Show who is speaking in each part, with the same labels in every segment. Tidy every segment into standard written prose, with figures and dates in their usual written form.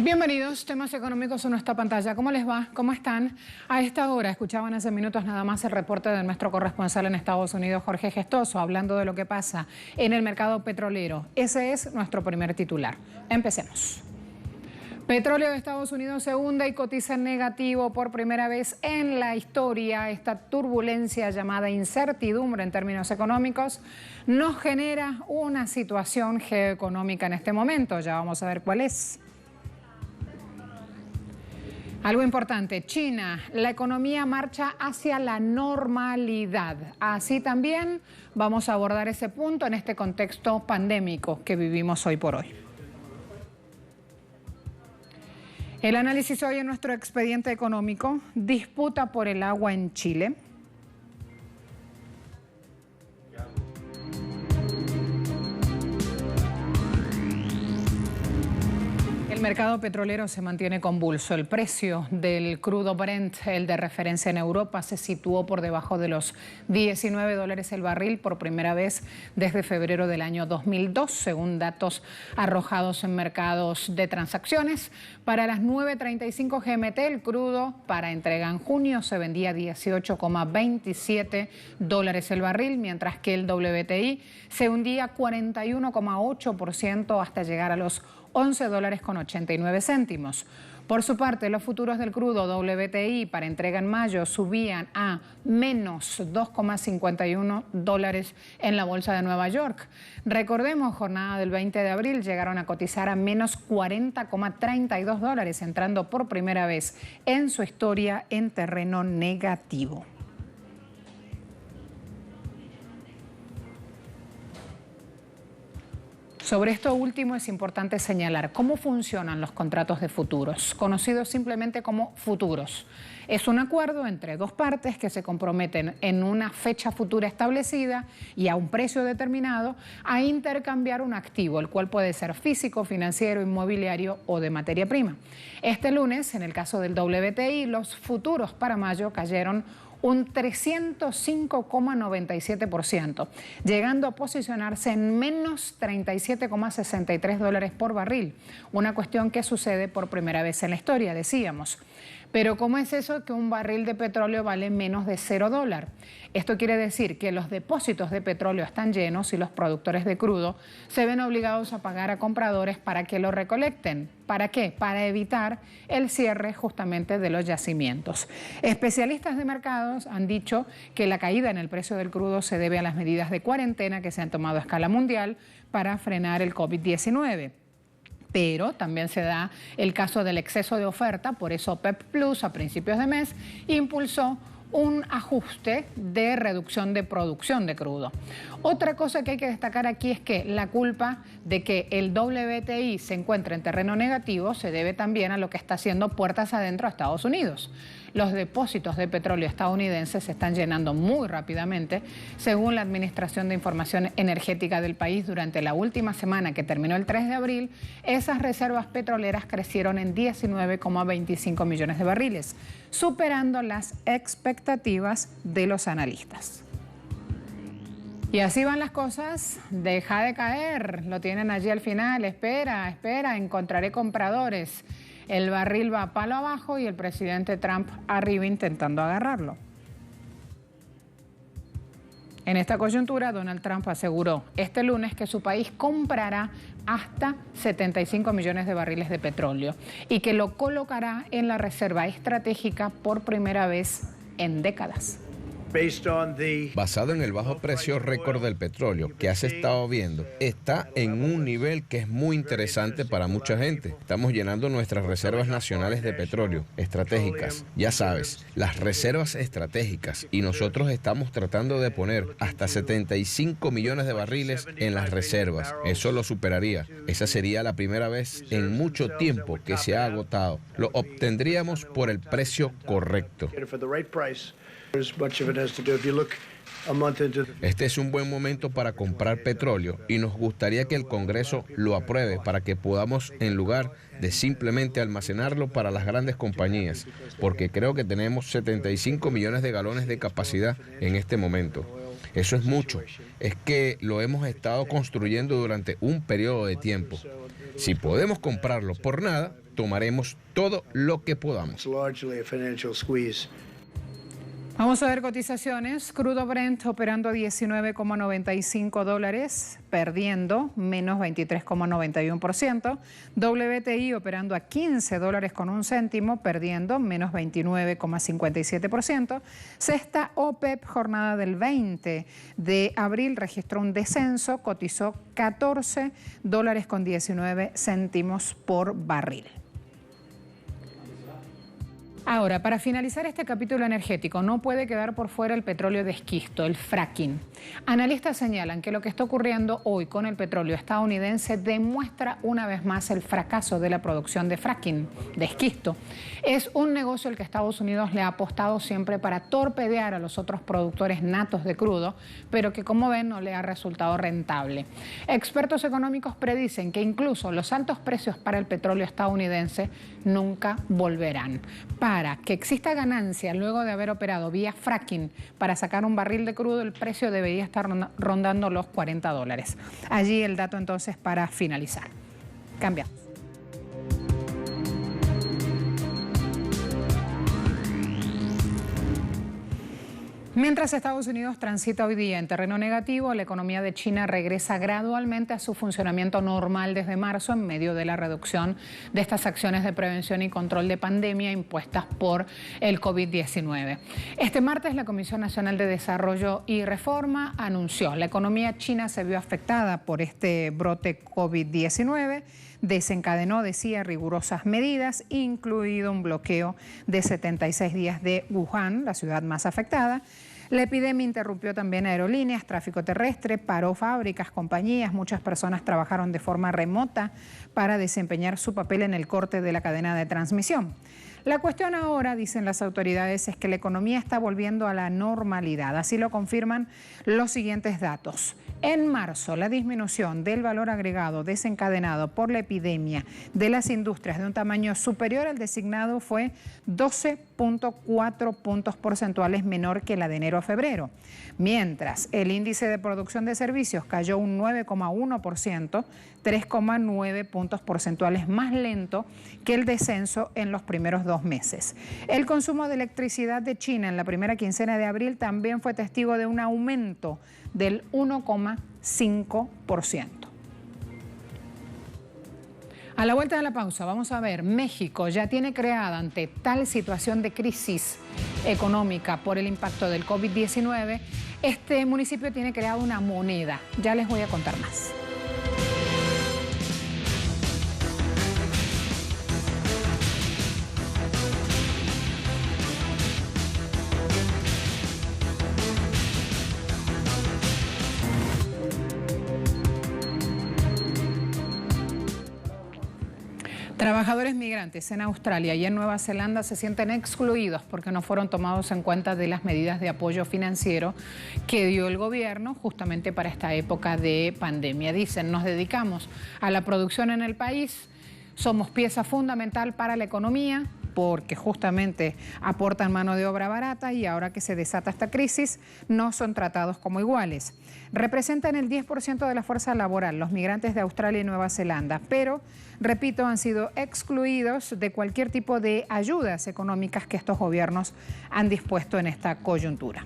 Speaker 1: Bienvenidos, temas económicos en nuestra pantalla. ¿Cómo les va? ¿Cómo están? A esta hora escuchaban hace minutos nada más el reporte de nuestro corresponsal en Estados Unidos, Jorge Gestoso, hablando de lo que pasa en el mercado petrolero. Ese es nuestro primer titular. Empecemos. Petróleo de Estados Unidos se hunde y cotiza en negativo por primera vez en la historia. Esta turbulencia llamada incertidumbre en términos económicos nos genera una situación geoeconómica en este momento. Ya vamos a ver cuál es. Algo importante, China, la economía marcha hacia la normalidad. Así también vamos a abordar ese punto en este contexto pandémico que vivimos hoy por hoy. El análisis hoy en nuestro expediente económico, disputa por el agua en Chile. El mercado petrolero se mantiene convulso. El precio del crudo Brent, el de referencia en Europa, se situó por debajo de los $19 el barril por primera vez desde febrero del año 2002, según datos arrojados en mercados de transacciones. Para las 9:35 GMT, el crudo para entrega en junio se vendía $18,27 el barril, mientras que el WTI se hundía 41,8% hasta llegar a los $11,89. Por su parte, los futuros del crudo WTI para entrega en mayo subían a menos $2,51 en la bolsa de Nueva York. Recordemos, jornada del 20 de abril llegaron a cotizar a menos $40,32, entrando por primera vez en su historia en terreno negativo. Sobre esto último es importante señalar cómo funcionan los contratos de futuros, conocidos simplemente como futuros. Es un acuerdo entre dos partes que se comprometen en una fecha futura establecida y a un precio determinado a intercambiar un activo, el cual puede ser físico, financiero, inmobiliario o de materia prima. Este lunes, en el caso del WTI, los futuros para mayo cayeron un 305,97%, llegando a posicionarse en menos $37,63 por barril, una cuestión que sucede por primera vez en la historia, decíamos. Pero ¿cómo es eso que un barril de petróleo vale menos de $0? Esto quiere decir que los depósitos de petróleo están llenos y los productores de crudo se ven obligados a pagar a compradores para que lo recolecten. ¿Para qué? Para evitar el cierre justamente de los yacimientos. Especialistas de mercados han dicho que la caída en el precio del crudo se debe a las medidas de cuarentena que se han tomado a escala mundial para frenar el COVID-19. Pero también se da el caso del exceso de oferta, por eso OPEP Plus a principios de mes impulsó un ajuste de reducción de producción de crudo. Otra cosa que hay que destacar aquí es que la culpa de que el WTI se encuentre en terreno negativo se debe también a lo que está haciendo puertas adentro a Estados Unidos. Los depósitos de petróleo estadounidenses se están llenando muy rápidamente. Según la Administración de Información Energética del país, durante la última semana que terminó el 3 de abril, esas reservas petroleras crecieron en 19,25 millones de barriles, superando las expectativas de los analistas. Y así van las cosas, deja de caer, lo tienen allí al final, espera, encontraré compradores. El barril va palo abajo y el presidente Trump arriba intentando agarrarlo. En esta coyuntura, Donald Trump aseguró este lunes que su país comprará hasta 75 millones de barriles de petróleo y que lo colocará en la reserva estratégica por primera vez en décadas.
Speaker 2: Basado en el bajo precio récord del petróleo que has estado viendo, está en un nivel que es muy interesante para mucha gente. Estamos llenando nuestras reservas nacionales de petróleo estratégicas. Ya sabes, las reservas estratégicas, y nosotros estamos tratando de poner hasta 75 millones de barriles en las reservas. Eso lo superaría. Esa sería la primera vez en mucho tiempo que se ha agotado. Lo obtendríamos por el precio correcto. Este es un buen momento para comprar petróleo y nos gustaría que el Congreso lo apruebe para que podamos, en lugar de simplemente almacenarlo para las grandes compañías, porque creo que tenemos 75 millones de galones de capacidad en este momento. Eso es mucho. Es que lo hemos estado construyendo durante un periodo de tiempo. Si podemos comprarlo por nada, tomaremos todo lo que podamos.
Speaker 1: Vamos a ver cotizaciones. Crudo Brent operando a $19,95, perdiendo menos 23,91%. WTI operando a $15.01, perdiendo menos 29,57%. Cesta OPEP, jornada del 20 de abril, registró un descenso, cotizó $14.19 por barril. Ahora, para finalizar este capítulo energético, no puede quedar por fuera el petróleo de esquisto, el fracking. Analistas señalan que lo que está ocurriendo hoy con el petróleo estadounidense demuestra una vez más el fracaso de la producción de fracking, de esquisto. Es un negocio al que Estados Unidos le ha apostado siempre para torpedear a los otros productores natos de crudo, pero que, como ven, no le ha resultado rentable. Expertos económicos predicen que incluso los altos precios para el petróleo estadounidense nunca volverán. Para que exista ganancia luego de haber operado vía fracking para sacar un barril de crudo, el precio debería estar rondando los $40. Allí el dato entonces para finalizar. Cambiamos. Mientras Estados Unidos transita hoy día en terreno negativo, la economía de China regresa gradualmente a su funcionamiento normal desde marzo en medio de la reducción de estas acciones de prevención y control de pandemia impuestas por el COVID-19. Este martes la Comisión Nacional de Desarrollo y Reforma anunció la economía china se vio afectada por este brote COVID-19. Desencadenó, decía, rigurosas medidas, incluido un bloqueo de 76 días de Wuhan, la ciudad más afectada. La epidemia interrumpió también aerolíneas, tráfico terrestre, paró fábricas, compañías. Muchas personas trabajaron de forma remota para desempeñar su papel en el corte de la cadena de transmisión. La cuestión ahora, dicen las autoridades, es que la economía está volviendo a la normalidad. Así lo confirman los siguientes datos. En marzo, la disminución del valor agregado desencadenado por la epidemia de las industrias de un tamaño superior al designado fue 12,4 puntos porcentuales menor que la de enero a febrero. Mientras el índice de producción de servicios cayó un 9,1%, 3,9 puntos porcentuales más lento que el descenso en los primeros 2 meses. El consumo de electricidad de China en la primera quincena de abril también fue testigo de un aumento del 1,5%. A la vuelta de la pausa vamos a ver, México ya tiene creada ante tal situación de crisis económica por el impacto del COVID-19, este municipio tiene creado una moneda. Ya les voy a contar más. Trabajadores migrantes en Australia y en Nueva Zelanda se sienten excluidos porque no fueron tomados en cuenta de las medidas de apoyo financiero que dio el gobierno justamente para esta época de pandemia. Dicen, nos dedicamos a la producción en el país, somos pieza fundamental para la economía porque justamente aportan mano de obra barata y ahora que se desata esta crisis no son tratados como iguales. Representan el 10% de la fuerza laboral, los migrantes de Australia y Nueva Zelanda, pero, repito, han sido excluidos de cualquier tipo de ayudas económicas que estos gobiernos han dispuesto en esta coyuntura.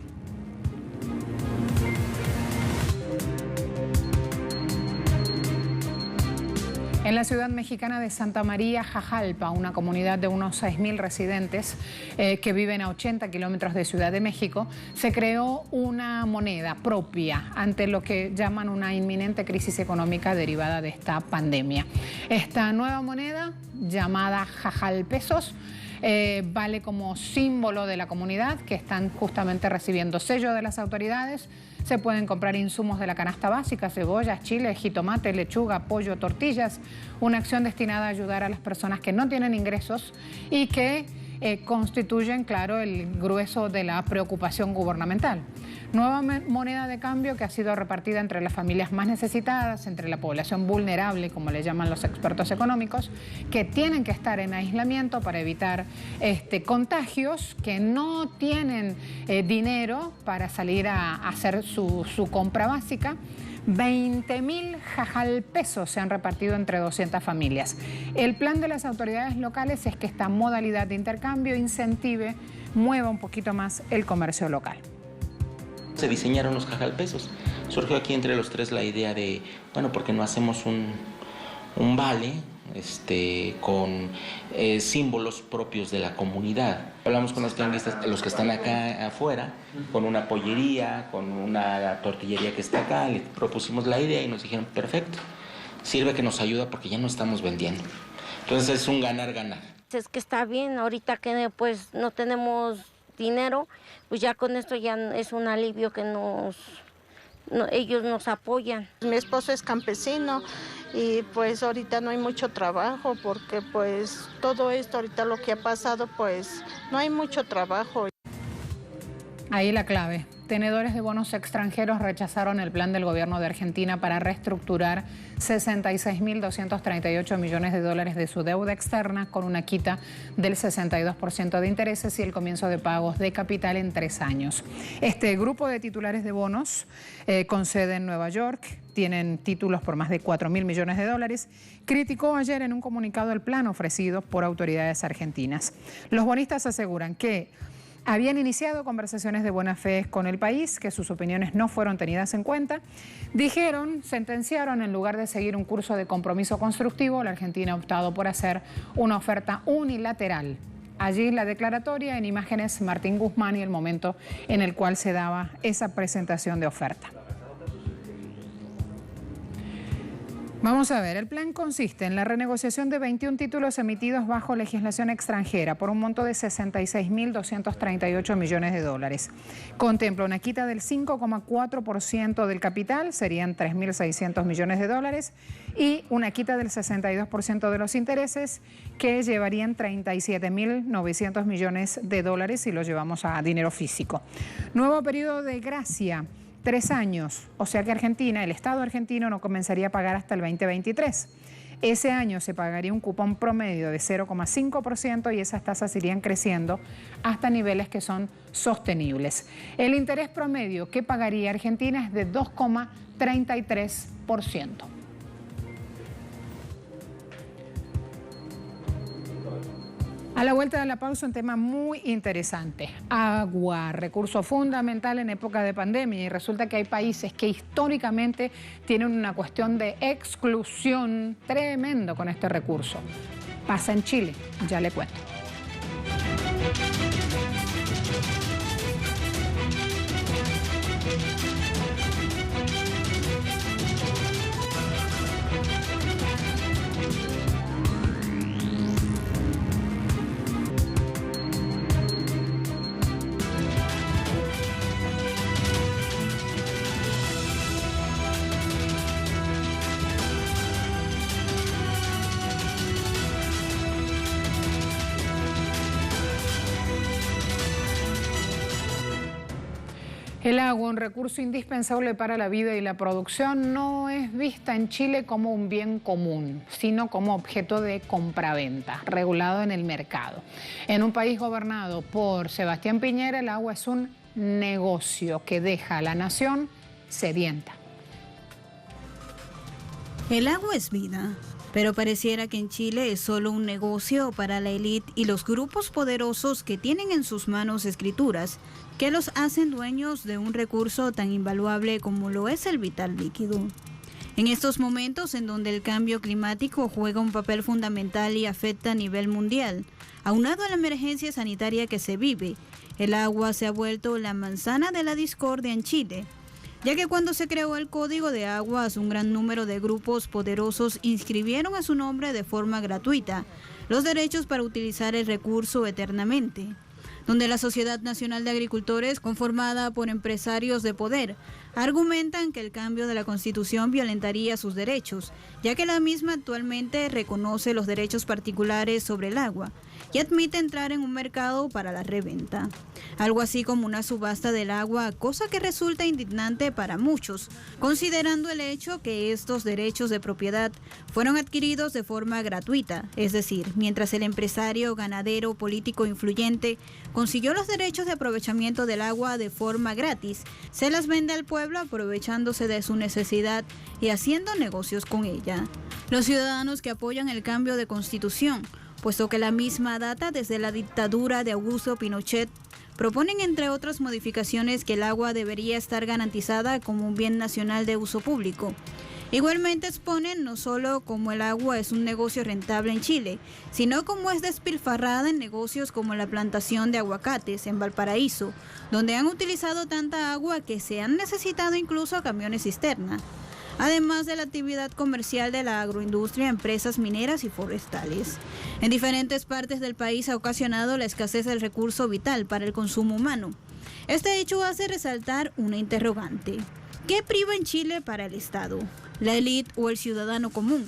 Speaker 1: En la ciudad mexicana de Santa María, Jajalpa, una comunidad de unos 6.000 residentes que viven a 80 kilómetros de Ciudad de México, se creó una moneda propia ante lo que llaman una inminente crisis económica derivada de esta pandemia. Esta nueva moneda, llamada Jajalpesos, vale como símbolo de la comunidad que están justamente recibiendo sello de las autoridades. Se pueden comprar insumos de la canasta básica, cebollas, chile, jitomate, lechuga, pollo, tortillas. Una acción destinada a ayudar a las personas que no tienen ingresos y que constituyen, claro, el grueso de la preocupación gubernamental. Nueva moneda de cambio que ha sido repartida entre las familias más necesitadas, entre la población vulnerable, como le llaman los expertos económicos, que tienen que estar en aislamiento para evitar contagios, que no tienen dinero para salir a hacer su compra básica. 20.000 jajalpesos se han repartido entre 200 familias. El plan de las autoridades locales es que esta modalidad de intercambio incentive, mueva un poquito más el comercio local.
Speaker 3: Se diseñaron los jajalpesos. Surgió aquí entre los tres la idea de, bueno, ¿por qué no hacemos un vale con símbolos propios de la comunidad? Hablamos con los tianguistas, los que están acá afuera, con una pollería, con una tortillería que está acá, le propusimos la idea y nos dijeron, perfecto, sirve que nos ayuda porque ya no estamos vendiendo. Entonces es un ganar-ganar.
Speaker 4: Es que está bien, ahorita que pues no tenemos dinero, pues ya con esto ya es un alivio que ellos nos apoyan.
Speaker 5: Mi esposo es campesino y pues ahorita no hay mucho trabajo porque pues todo esto ahorita lo que ha pasado pues no hay mucho trabajo.
Speaker 1: Ahí la clave. Tenedores de bonos extranjeros rechazaron el plan del gobierno de Argentina para reestructurar 66.238 millones de dólares de su deuda externa con una quita del 62% de intereses y el comienzo de pagos de capital en 3 años. Este grupo de titulares de bonos con sede en Nueva York, tienen títulos por más de 4.000 millones de dólares, criticó ayer en un comunicado el plan ofrecido por autoridades argentinas. Los bonistas aseguran que habían iniciado conversaciones de buena fe con el país, que sus opiniones no fueron tenidas en cuenta. Sentenciaron, en lugar de seguir un curso de compromiso constructivo, la Argentina ha optado por hacer una oferta unilateral. Allí la declaratoria, en imágenes Martín Guzmán y el momento en el cual se daba esa presentación de oferta. Vamos a ver, el plan consiste en la renegociación de 21 títulos emitidos bajo legislación extranjera por un monto de 66.238 millones de dólares. Contempla una quita del 5,4% del capital, serían 3.600 millones de dólares, y una quita del 62% de los intereses, que llevarían 37.900 millones de dólares si lo llevamos a dinero físico. Nuevo periodo de gracia. 3 años, o sea que Argentina, el Estado argentino no comenzaría a pagar hasta el 2023. Ese año se pagaría un cupón promedio de 0,5% y esas tasas irían creciendo hasta niveles que son sostenibles. El interés promedio que pagaría Argentina es de 2,33%. A la vuelta de la pausa, un tema muy interesante. Agua, recurso fundamental en época de pandemia. Y resulta que hay países que históricamente tienen una cuestión de exclusión tremendo con este recurso. Pasa en Chile, ya le cuento. El agua, un recurso indispensable para la vida y la producción, no es vista en Chile como un bien común, sino como objeto de compraventa, regulado en el mercado. En un país gobernado por Sebastián Piñera, el agua es un negocio que deja a la nación sedienta.
Speaker 6: El agua es vida, pero pareciera que en Chile es solo un negocio para la élite y los grupos poderosos que tienen en sus manos escrituras que los hacen dueños de un recurso tan invaluable como lo es el vital líquido. En estos momentos en donde el cambio climático juega un papel fundamental y afecta a nivel mundial, aunado a la emergencia sanitaria que se vive, el agua se ha vuelto la manzana de la discordia en Chile, ya que cuando se creó el Código de Aguas, un gran número de grupos poderosos inscribieron a su nombre de forma gratuita los derechos para utilizar el recurso eternamente, donde la Sociedad Nacional de Agricultores, conformada por empresarios de poder, argumentan que el cambio de la Constitución violentaría sus derechos, ya que la misma actualmente reconoce los derechos particulares sobre el agua, y admite entrar en un mercado para la reventa. Algo así como una subasta del agua, cosa que resulta indignante para muchos, considerando el hecho que estos derechos de propiedad fueron adquiridos de forma gratuita, es decir, mientras el empresario, ganadero, político influyente consiguió los derechos de aprovechamiento del agua de forma gratis, se las vende al pueblo aprovechándose de su necesidad y haciendo negocios con ella. Los ciudadanos que apoyan el cambio de constitución, puesto que la misma data desde la dictadura de Augusto Pinochet, proponen, entre otras modificaciones, que el agua debería estar garantizada como un bien nacional de uso público. Igualmente exponen no solo cómo el agua es un negocio rentable en Chile, sino cómo es despilfarrada en negocios como la plantación de aguacates en Valparaíso, donde han utilizado tanta agua que se han necesitado incluso camiones cisterna, además de la actividad comercial de la agroindustria, empresas mineras y forestales. En diferentes partes del país ha ocasionado la escasez del recurso vital para el consumo humano. Este hecho hace resaltar una interrogante. ¿Qué priva en Chile para el Estado? ¿La élite o el ciudadano común?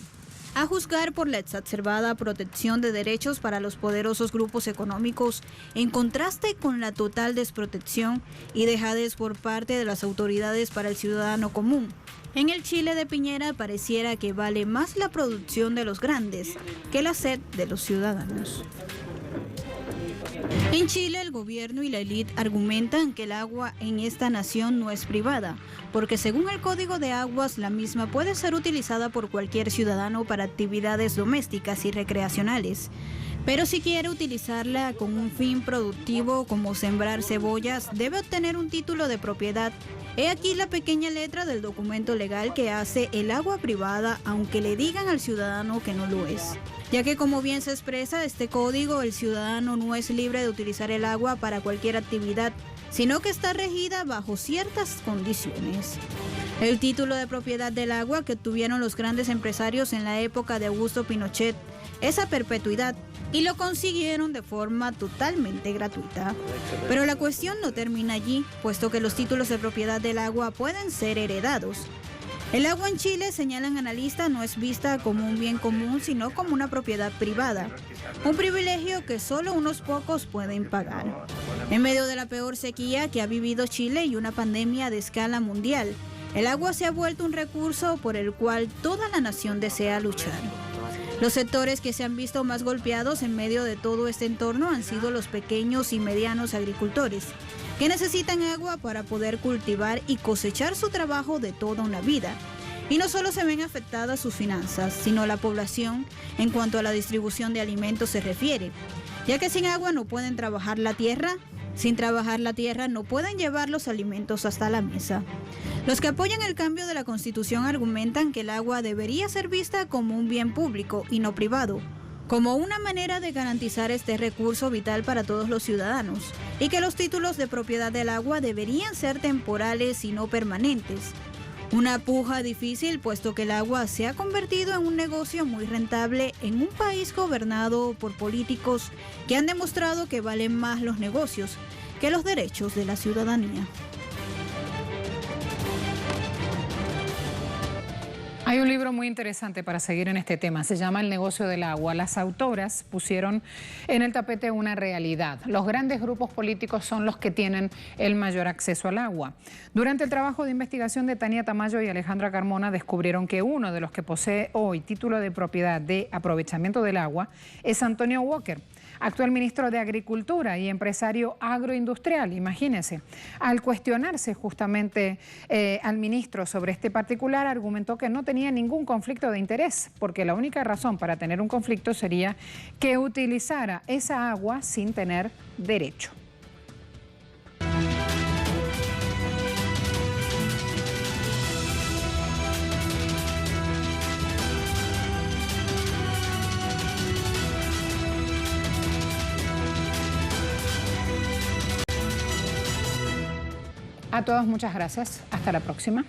Speaker 6: A juzgar por la exacerbada protección de derechos para los poderosos grupos económicos, en contraste con la total desprotección y dejadez por parte de las autoridades para el ciudadano común. En el Chile de Piñera pareciera que vale más la producción de los grandes que la sed de los ciudadanos. En Chile, el gobierno y la élite argumentan que el agua en esta nación no es privada, porque según el Código de Aguas, la misma puede ser utilizada por cualquier ciudadano para actividades domésticas y recreacionales. Pero si quiere utilizarla con un fin productivo como sembrar cebollas, debe obtener un título de propiedad. He aquí la pequeña letra del documento legal que hace el agua privada, aunque le digan al ciudadano que no lo es. Ya que, como bien se expresa este código, el ciudadano no es libre de utilizar el agua para cualquier actividad, sino que está regida bajo ciertas condiciones. El título de propiedad del agua que obtuvieron los grandes empresarios en la época de Augusto Pinochet es a perpetuidad, y lo consiguieron de forma totalmente gratuita. Pero la cuestión no termina allí, puesto que los títulos de propiedad del agua pueden ser heredados. El agua en Chile, señalan analistas, no es vista como un bien común, sino como una propiedad privada, un privilegio que solo unos pocos pueden pagar. En medio de la peor sequía que ha vivido Chile y una pandemia de escala mundial, el agua se ha vuelto un recurso por el cual toda la nación desea luchar. Los sectores que se han visto más golpeados en medio de todo este entorno han sido los pequeños y medianos agricultores, que necesitan agua para poder cultivar y cosechar su trabajo de toda una vida. Y no solo se ven afectadas sus finanzas, sino la población en cuanto a la distribución de alimentos se refiere, ya que sin agua no pueden trabajar la tierra, sin trabajar la tierra no pueden llevar los alimentos hasta la mesa. Los que apoyan el cambio de la Constitución argumentan que el agua debería ser vista como un bien público y no privado, como una manera de garantizar este recurso vital para todos los ciudadanos, y que los títulos de propiedad del agua deberían ser temporales y no permanentes. Una puja difícil, puesto que el agua se ha convertido en un negocio muy rentable en un país gobernado por políticos que han demostrado que valen más los negocios que los derechos de la ciudadanía.
Speaker 1: Hay un libro muy interesante para seguir en este tema, se llama El negocio del agua. Las autoras pusieron en el tapete una realidad. Los grandes grupos políticos son los que tienen el mayor acceso al agua. Durante el trabajo de investigación de Tania Tamayo y Alejandra Carmona descubrieron que uno de los que posee hoy título de propiedad de aprovechamiento del agua es Antonio Walker, actual ministro de Agricultura y empresario agroindustrial. Imagínense, al cuestionarse justamente al ministro sobre este particular, argumentó que no tenía ningún conflicto de interés, porque la única razón para tener un conflicto sería que utilizara esa agua sin tener derecho. A todos muchas gracias. Hasta la próxima.